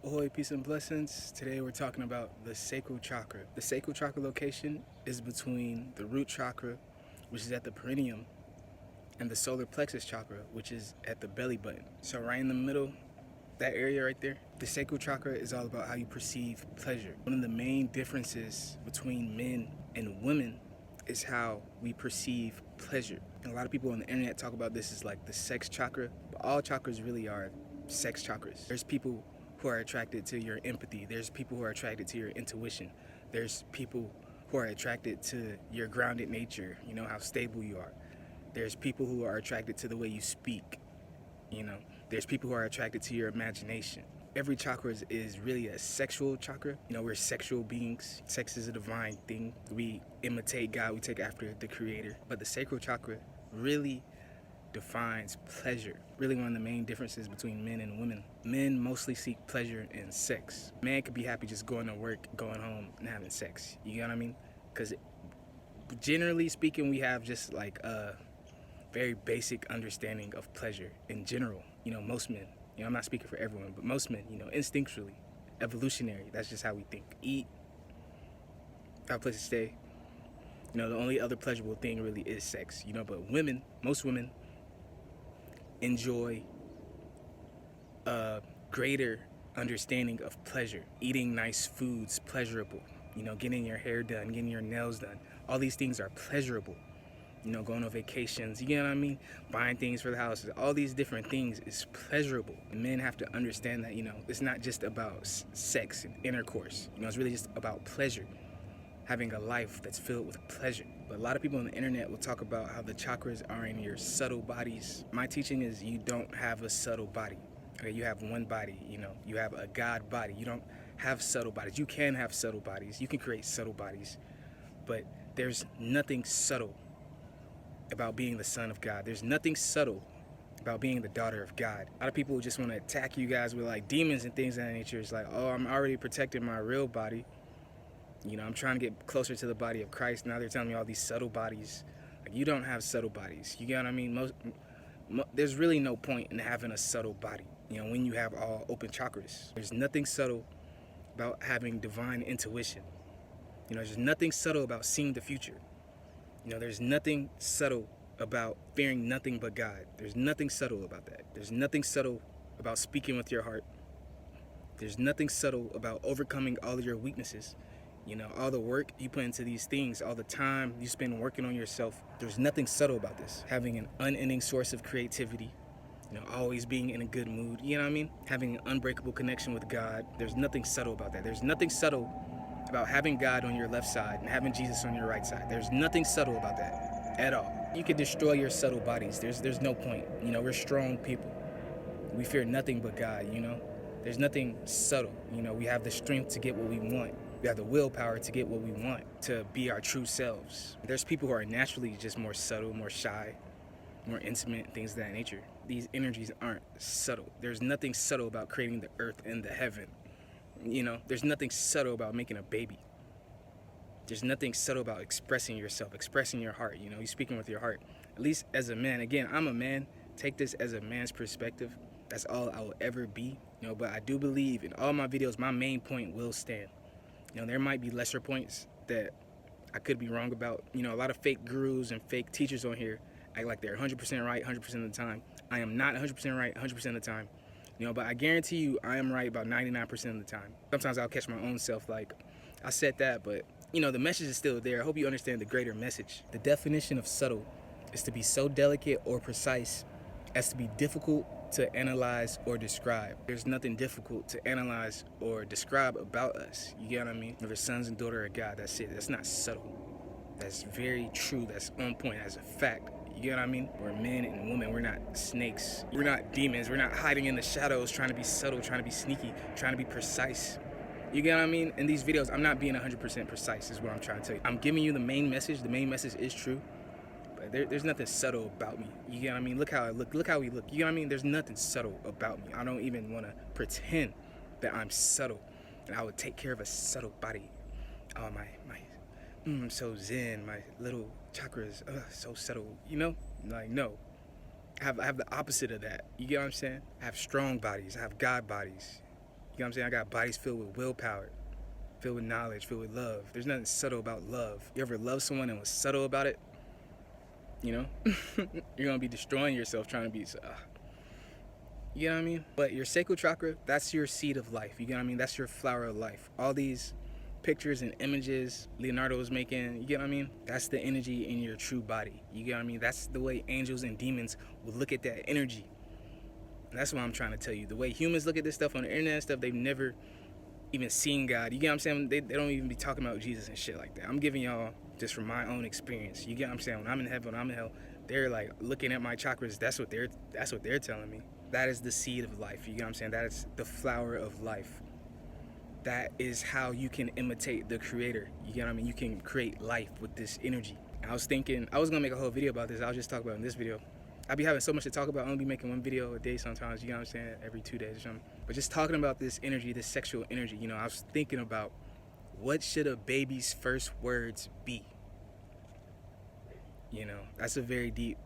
Ahoy, peace and blessings. Today we're talking about the sacral chakra. The sacral chakra location is between the root chakra, which is at the perineum, and the solar plexus chakra, which is at the belly button. So right in the middle, that area right there, the sacral chakra is all about how you perceive pleasure. One of the main differences between men and women is how we perceive pleasure. And a lot of people on the internet talk about this as like the sex chakra, but all chakras really are sex chakras. There's people who are attracted to your empathy. There's people who are attracted to your intuition. There's people who are attracted to your grounded nature, how stable you are. There's people who are attracted to the way you speak, There's people who are attracted to your imagination. Every chakra is really a sexual chakra. We're sexual beings. Sex is a divine thing. We imitate God, we take after the Creator. But the sacral chakra really defines pleasure. Really one of the main differences between men and women. Men mostly seek pleasure in sex. Man could be happy just going to work, going home, and having sex. You know what I mean? Because generally speaking, we have just like a very basic understanding of pleasure in general. Most men. I'm not speaking for everyone, but most men, instinctually, evolutionary, that's just how we think. Eat, have a place to stay. The only other pleasurable thing really is sex, but women, most women, enjoy a greater understanding of pleasure. Eating nice foods, pleasurable. Getting your hair done, getting your nails done. All these things are pleasurable. Going on vacations, you know what I mean? Buying things for the house. All these different things is pleasurable. Men have to understand that, it's not just about sex and intercourse. It's really just about pleasure. Having a life that's filled with pleasure. But a lot of people on the internet will talk about how the chakras are in your subtle bodies. My teaching is you don't have a subtle body. Okay, you have one body, you have a God body. You don't have subtle bodies. You can have subtle bodies. You can create subtle bodies. But there's nothing subtle about being the son of God. There's nothing subtle about being the daughter of God. A lot of people just want to attack you guys with like demons and things of that nature. It's like, oh, I'm already protecting my real body. I'm trying to get closer to the body of Christ. Now they're telling me all these subtle bodies. Like, you don't have subtle bodies. You get what I mean? There's really no point in having a subtle body, when you have all open chakras. There's nothing subtle about having divine intuition. There's nothing subtle about seeing the future. There's nothing subtle about fearing nothing but God. There's nothing subtle about that. There's nothing subtle about speaking with your heart. There's nothing subtle about overcoming all of your weaknesses. All the work you put into these things, all the time you spend working on yourself, there's nothing subtle about this. Having an unending source of creativity, always being in a good mood, you know what I mean? Having an unbreakable connection with God, there's nothing subtle about that. There's nothing subtle about having God on your left side and having Jesus on your right side. There's nothing subtle about that at all. You can destroy your subtle bodies. There's no point. We're strong people. We fear nothing but God, There's nothing subtle. We have the strength to get what we want. We have the willpower to get what we want, to be our true selves. There's people who are naturally just more subtle, more shy, more intimate, things of that nature. These energies aren't subtle. There's nothing subtle about creating the earth and the heaven. There's nothing subtle about making a baby. There's nothing subtle about expressing yourself, expressing your heart. You're speaking with your heart. At least as a man. Again, I'm a man. Take this as a man's perspective. That's all I will ever be. But I do believe in all my videos, my main point will stand. There might be lesser points that I could be wrong about. A lot of fake gurus and fake teachers on here act like they're 100% right 100% of the time. I am not 100% right 100% of the time. But I guarantee you I am right about 99% of the time. Sometimes I'll catch my own self like, I said that, but the message is still there. I hope you understand the greater message. The definition of subtle is to be so delicate or precise as to be difficult to analyze or describe. There's nothing difficult to analyze or describe about us. You get what I mean? We're sons and daughters of God. That's it. That's not subtle. That's very true. That's on point. That's a fact. You get what I mean? We're men and women. We're not snakes. We're not demons. We're not hiding in the shadows trying to be subtle, trying to be sneaky, trying to be precise. You get what I mean? In these videos, I'm not being 100% precise is what I'm trying to tell you. I'm giving you the main message. The main message is true. But there's nothing subtle about me. You get what I mean? Look how I look. Look how we look. You get what I mean? There's nothing subtle about me. I don't even want to pretend that I'm subtle. And I would take care of a subtle body. Oh, I'm so zen. My little chakras, so subtle. Like, no. I have the opposite of that. You get what I'm saying? I have strong bodies. I have God bodies. You know what I'm saying? I got bodies filled with willpower, filled with knowledge, filled with love. There's nothing subtle about love. You ever love someone and was subtle about it? You know? You're going to be destroying yourself trying to be... you know what I mean? But your sacral chakra, that's your seed of life. You know what I mean? That's your flower of life. All these pictures and images Leonardo was making, you get what I mean? That's the energy in your true body. You get what I mean? That's the way angels and demons will look at that energy. And that's what I'm trying to tell you. The way humans look at this stuff on the internet and stuff, they've never even seen God. You get what I'm saying? They don't even be talking about Jesus and shit like that. I'm giving y'all just from my own experience. You get what I'm saying? When I'm in heaven, when I'm in hell, they're like looking at my chakras. That's what they're telling me. That is the seed of life. You get what I'm saying? That is the flower of life. That is how you can imitate the creator. You get what I mean? You can create life with this energy. I was thinking, I was gonna make a whole video about this. I'll just talk about it in this video. I be having so much to talk about. I only be making one video a day sometimes, you know what I'm saying? Every 2 days or something. But just talking about this energy, this sexual energy, you know, I was thinking about what should a baby's first words be? You know, that's a very deep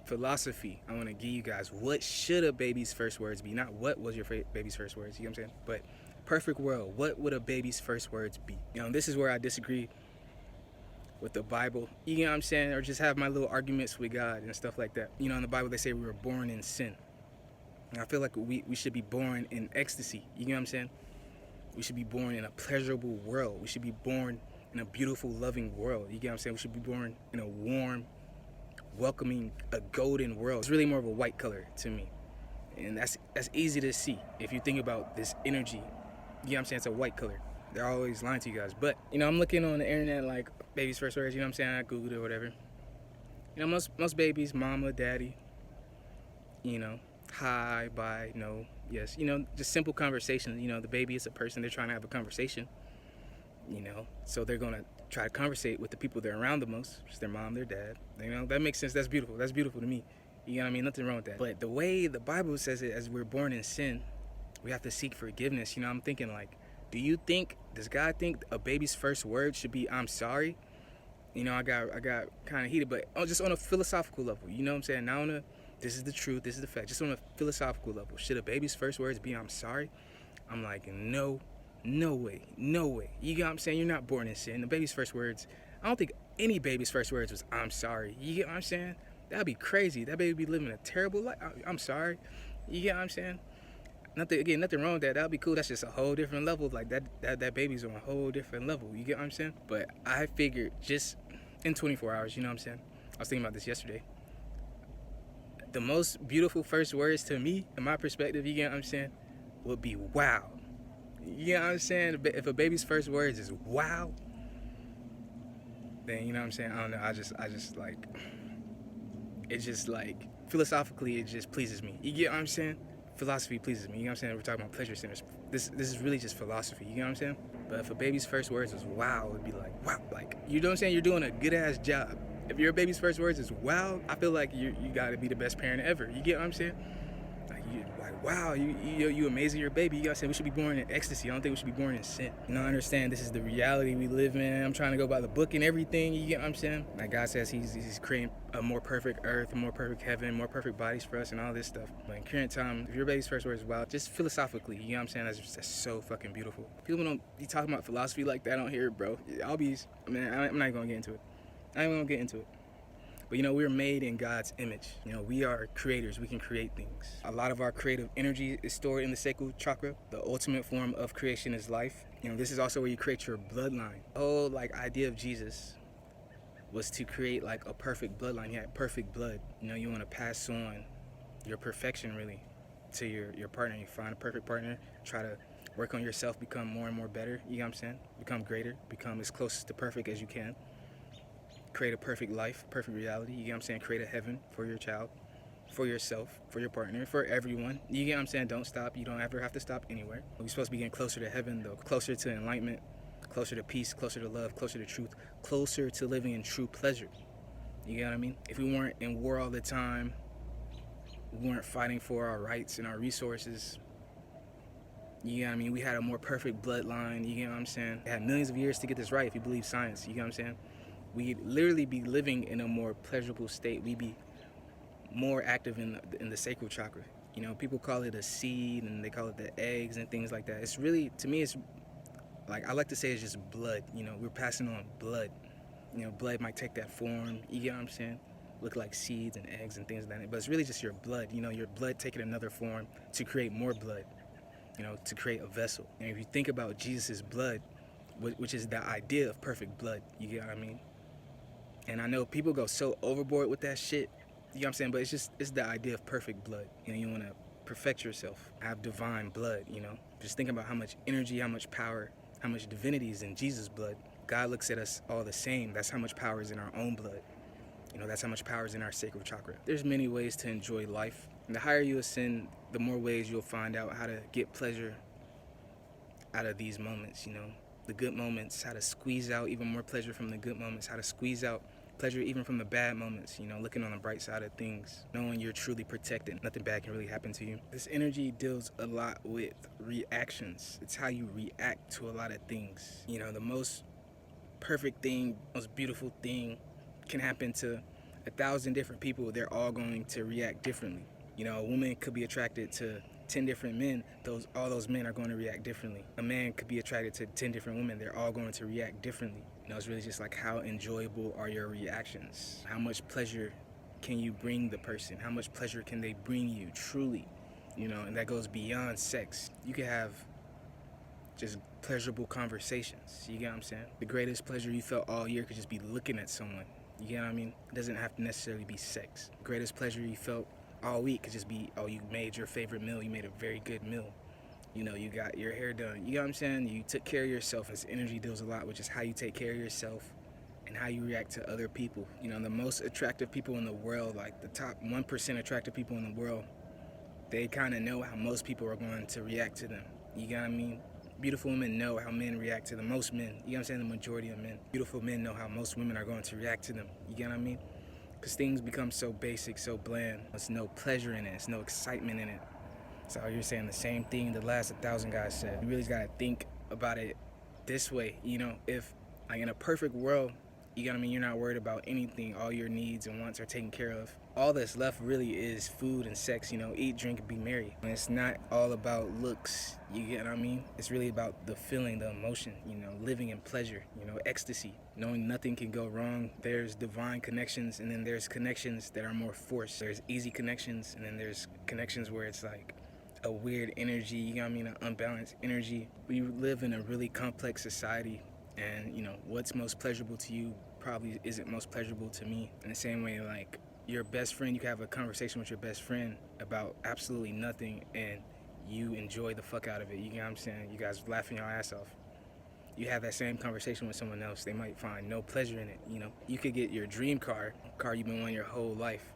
philosophy I want to give you guys. What should a baby's first words be? Not what was your baby's first words, you know what I'm saying? But perfect world, what would a baby's first words be? You know, this is where I disagree with the Bible, you know what I'm saying? Or just have my little arguments with God and stuff like that. You know, in the Bible they say we were born in sin. And I feel like we should be born in ecstasy, you know what I'm saying? We should be born in a pleasurable world. We should be born in a beautiful, loving world, you get what I'm saying? We should be born in a warm, welcoming, a golden world. It's really more of a white color to me. And that's easy to see if you think about this energy. You know what I'm saying? It's a white color. They're always lying to you guys. But, you know, I'm looking on the internet like baby's first words, you know what I'm saying? I Googled it or whatever. You know, most babies, mama, daddy, you know, hi, bye, no, yes. You know, just simple conversations. You know, the baby is a person. They're trying to have a conversation, you know. So they're going to try to conversate with the people they're around the most, which is their mom, their dad. You know, that makes sense. That's beautiful. That's beautiful to me. You know what I mean? Nothing wrong with that. But the way the Bible says it, as we're born in sin, we have to seek forgiveness. You know, I'm thinking like, does God think a baby's first word should be, I'm sorry? You know, I got kind of heated, but just on a philosophical level, you know what I'm saying? Not on a, this is the truth, this is the fact, just on a philosophical level. Should a baby's first words be, I'm sorry? I'm like, no way. You know what I'm saying? You're not born in sin. The baby's first words, I don't think any baby's first words was, I'm sorry. You get what I'm saying? That'd be crazy. That baby be living a terrible life. I'm sorry. You get what I'm saying? Nothing wrong with that. That'd be cool. That's just a whole different level. Like that baby's on a whole different level. You get what I'm saying? But I figured just in 24 hours, you know what I'm saying? I was thinking about this yesterday. The most beautiful first words to me, in my perspective, you get what I'm saying, would be wow. You know what I'm saying? If a baby's first words is wow, then you know what I'm saying? I don't know. I just like, it just like, philosophically, it just pleases me. You get what I'm saying? Philosophy pleases me, you know what I'm saying? We're talking about pleasure centers. This is really just philosophy, you know what I'm saying? But if a baby's first words was wow, it would be like, wow, like, you know what I'm saying? You're doing a good ass job. If your baby's first words is wow, I feel like you gotta be the best parent ever. You get what I'm saying? Like wow, you amazing your baby. You gotta say we should be born in ecstasy. I don't think we should be born in sin. You know, I understand this is the reality we live in. I'm trying to go by the book and everything. You get what I'm saying? Like God says he's creating a more perfect earth, a more perfect heaven, more perfect bodies for us and all this stuff. But in current time, if your baby's first words is wow, just philosophically, you know what I'm saying? That's so fucking beautiful. People don't be talking about philosophy like that on here, bro. I'm not gonna get into it. I ain't gonna get into it. But you know, we're made in God's image. You know, we are creators. We can create things. A lot of our creative energy is stored in the sacral chakra. The ultimate form of creation is life. You know, this is also where you create your bloodline. The whole like idea of Jesus was to create like a perfect bloodline. He had perfect blood. You know, you want to pass on your perfection really to your partner. You find a perfect partner, try to work on yourself, become more and more better. You know what I'm saying? Become greater, become as close to perfect as you can. Create a perfect life, perfect reality, you get what I'm saying? Create a heaven for your child, for yourself, for your partner, for everyone. You get what I'm saying? Don't stop. You don't ever have to stop anywhere. We're supposed to be getting closer to heaven, though, closer to enlightenment, closer to peace, closer to love, closer to truth, closer to living in true pleasure. You get what I mean? If we weren't in war all the time, we weren't fighting for our rights and our resources, you know what I mean? We had a more perfect bloodline, you get what I'm saying? It had millions of years to get this right if you believe science, you get what I'm saying? We'd literally be living in a more pleasurable state. We'd be more active in the sacral chakra. You You know, people call it a seed and they call it the eggs and things like that. It's really, to me, it's like, I like to say it's just blood. You know, we're passing on blood. You know, blood might take that form, you get what I'm saying? Look like seeds and eggs and things like that. But it's really just your blood, you know, your blood taking another form to create more blood, you know, to create a vessel. And if you think about Jesus' blood, which is the idea of perfect blood, you get what I mean? And I know people go so overboard with that shit, you know what I'm saying? But it's the idea of perfect blood. You know, you want to perfect yourself, have divine blood, you know? Just think about how much energy, how much power, how much divinity is in Jesus' blood. God looks at us all the same. That's how much power is in our own blood. You know, that's how much power is in our sacral chakra. There's many ways to enjoy life. And the higher you ascend, the more ways you'll find out how to get pleasure out of these moments, you know. The good moments, how to squeeze out even more pleasure from the good moments, how to squeeze out pleasure even from the bad moments, you know, looking on the bright side of things, knowing you're truly protected, nothing bad can really happen to you. This energy deals a lot with reactions. It's how you react to a lot of things. You know, the most perfect thing, most beautiful thing can happen to 1,000 different people. They're all going to react differently. You know, a woman could be attracted to 10 different men. All those men are going to react differently. A man could be attracted to 10 different women. They're all going to react differently. You know, it's really just like, how enjoyable are your reactions? How much pleasure can you bring the person? How much pleasure can they bring you truly? You know, and that goes beyond sex. You can have just pleasurable conversations. You get what I'm saying? The greatest pleasure you felt all year could just be looking at someone. You get what I mean? It doesn't have to necessarily be sex. The greatest pleasure you felt all week could just be, oh, you made your favorite meal. You made a very good meal. You know, you got your hair done. You know what I'm saying? You took care of yourself. This energy deals a lot with just how you take care of yourself and how you react to other people. You know, the most attractive people in the world, like the top 1% attractive people in the world, they kind of know how most people are going to react to them. You get what I mean? Beautiful women know how men react to them. Most men, you know what I'm saying? The majority of men. Beautiful men know how most women are going to react to them. You get what I mean? Because things become so basic, so bland. There's no pleasure in it. There's no excitement in it. So you're saying the same thing the last 1,000 guys said. You really got to think about it this way. You know, if like in a perfect world, you know what I mean, you're not worried about anything. All your needs and wants are taken care of. All that's left really is food and sex, you know, eat, drink, and be merry. And it's not all about looks, you get what I mean? It's really about the feeling, the emotion, you know, living in pleasure, you know, ecstasy, knowing nothing can go wrong. There's divine connections, and then there's connections that are more forced. There's easy connections, and then there's connections where it's like a weird energy, you know what I mean, an unbalanced energy. We live in a really complex society, and, you know, what's most pleasurable to you probably isn't most pleasurable to me. In the same way, like, your best friend, you can have a conversation with your best friend about absolutely nothing, and you enjoy the fuck out of it. You know what I'm saying? You guys laughing your ass off. You have that same conversation with someone else, they might find no pleasure in it, you know? You could get your dream car you've been wanting your whole life,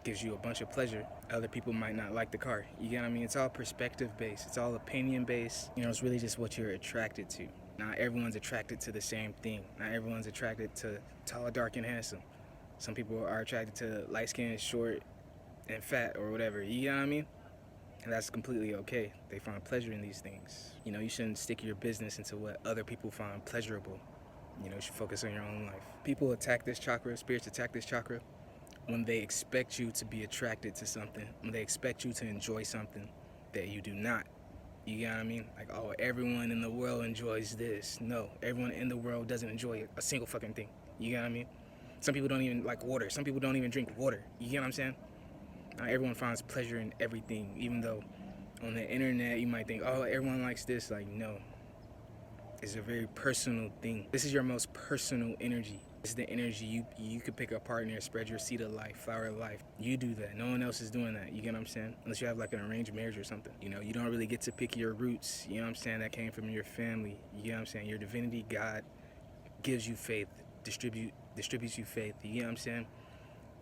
gives you a bunch of pleasure. Other people might not like the car. You get what I mean? It's all perspective based. It's all opinion based. You know, it's really just what you're attracted to. Not everyone's attracted to the same thing. Not everyone's attracted to tall, dark, and handsome. Some people are attracted to light skinned, short, and fat, or whatever. You know what I mean? And that's completely okay. They find pleasure in these things. You know, you shouldn't stick your business into what other people find pleasurable. You know, you should focus on your own life. People attack this chakra, spirits attack this chakra, when they expect you to be attracted to something, when they expect you to enjoy something that you do not. You get what I mean? Like, oh, everyone in the world enjoys this. No, everyone in the world doesn't enjoy a single fucking thing. You get what I mean? Some people don't even like water. Some people don't even drink water. You get what I'm saying? Not everyone finds pleasure in everything, even though on the internet you might think, oh, everyone likes this. Like, no. It's a very personal thing. This is your most personal energy. This is the energy you could pick a partner, spread your seed of life, flower of life. You do that. No one else is doing that. You get what I'm saying? Unless you have like an arranged marriage or something. You know, you don't really get to pick your roots. You know what I'm saying? That came from your family. You know what I'm saying? Your divinity, God, gives you faith, distributes you faith. You get what I'm saying?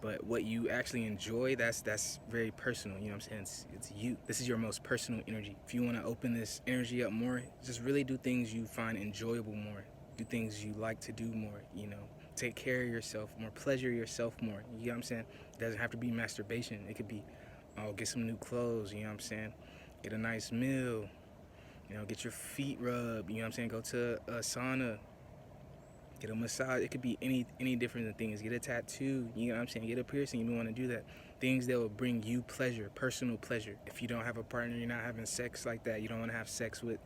But what you actually enjoy, that's very personal. You know what I'm saying? It's you. This is your most personal energy. If you want to open this energy up more, just really do things you find enjoyable more. Do things you like to do more, you know. Take care of yourself more, pleasure yourself more. You know what I'm saying? It doesn't have to be masturbation. It could be, oh, get some new clothes, you know what I'm saying? Get a nice meal, you know, get your feet rubbed, you know what I'm saying? Go to a sauna, Get a massage. It could be any different things. Get a tattoo. You know what I'm saying? Get a piercing. You want to do that. Things that will bring you pleasure, personal pleasure. If you don't have a partner, you're not having sex like that. You don't want to have sex with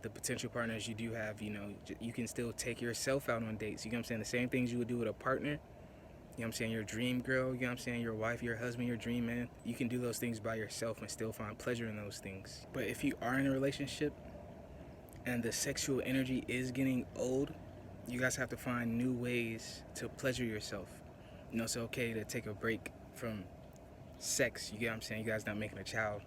the potential partners you do have. You know, you can still take yourself out on dates. You know what I'm saying? The same things you would do with a partner. You know what I'm saying? Your dream girl. You know what I'm saying? Your wife, your husband, your dream man. You can do those things by yourself and still find pleasure in those things. But if you are in a relationship and the sexual energy is getting old, you guys have to find new ways to pleasure yourself. You know, it's okay to take a break from sex. You get what I'm saying? You guys not making a child.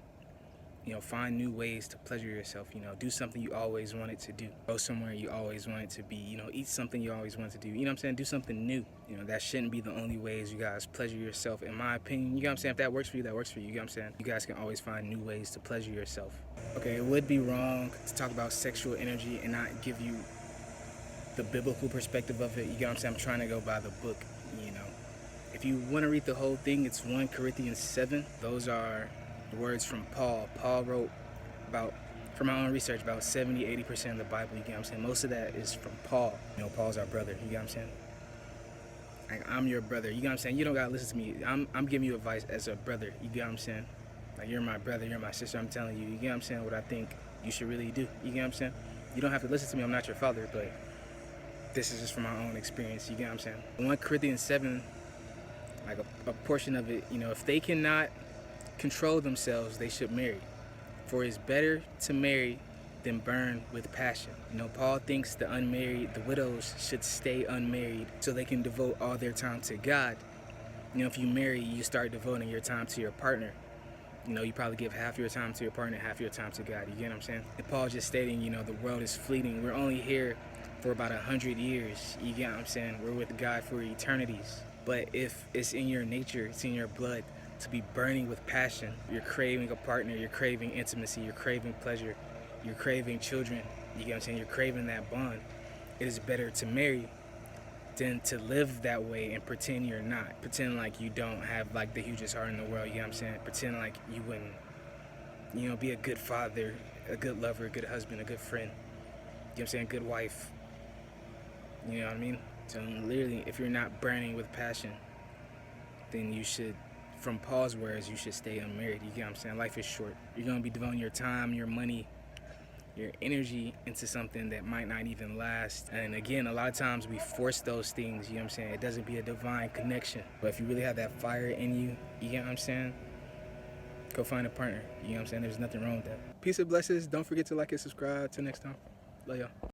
You know, find new ways to pleasure yourself. You know, do something you always wanted to do. Go somewhere you always wanted to be. You know, eat something you always wanted to do. You know what I'm saying? Do something new. You know, that shouldn't be the only ways you guys pleasure yourself, in my opinion. You know what I'm saying? If that works for you, that works for you. You know what I'm saying? You guys can always find new ways to pleasure yourself. Okay, it would be wrong to talk about sexual energy and not give you the biblical perspective of it. You know what I'm saying? I'm trying to go by the book, you know. If you want to read the whole thing, it's 1 Corinthians 7. Those are words from Paul. Paul wrote about, from my own research, about 70-80% of the Bible. You get what I'm saying? Most of that is from Paul. You know, Paul's our brother. You get what I'm saying? Like, I'm your brother. You get what I'm saying? You don't got to listen to me. I'm giving you advice as a brother. You get what I'm saying? Like, you're my brother. You're my sister. I'm telling you. You get what I'm saying? What I think you should really do. You get what I'm saying? You don't have to listen to me. I'm not your father, but this is just from my own experience. You get what I'm saying? 1 Corinthians 7, like a portion of it, you know, if they cannot control themselves, they should marry. For it's better to marry than burn with passion. You know, Paul thinks the unmarried, the widows, should stay unmarried so they can devote all their time to God. You know, if you marry, you start devoting your time to your partner. You know, you probably give half your time to your partner, half your time to God. You get what I'm saying? And Paul's just stating, you know, the world is fleeting. We're only here for about 100 years. You get what I'm saying? We're with God for eternities. But if it's in your nature, it's in your blood to be burning with passion, you're craving a partner, you're craving intimacy, you're craving pleasure, you're craving children, you get what I'm saying? You're craving that bond. It is better to marry than to live that way and pretend you're not. Pretend like you don't have like the hugest heart in the world, you know what I'm saying? Pretend like you wouldn't, you know, be a good father, a good lover, a good husband, a good friend, you know what I'm saying? Good wife. You know what I mean? So literally, if you're not burning with passion, then you should, from Paul's words, you should stay unmarried. You get what I'm saying? Life is short. You're going to be devoting your time, your money, your energy into something that might not even last. And again, a lot of times we force those things, you know what I'm saying? It doesn't be a divine connection. But if you really have that fire in you, you get what I'm saying? Go find a partner. You know what I'm saying? There's nothing wrong with that. Peace and blessings. Don't forget to like and subscribe. Till next time. Love y'all.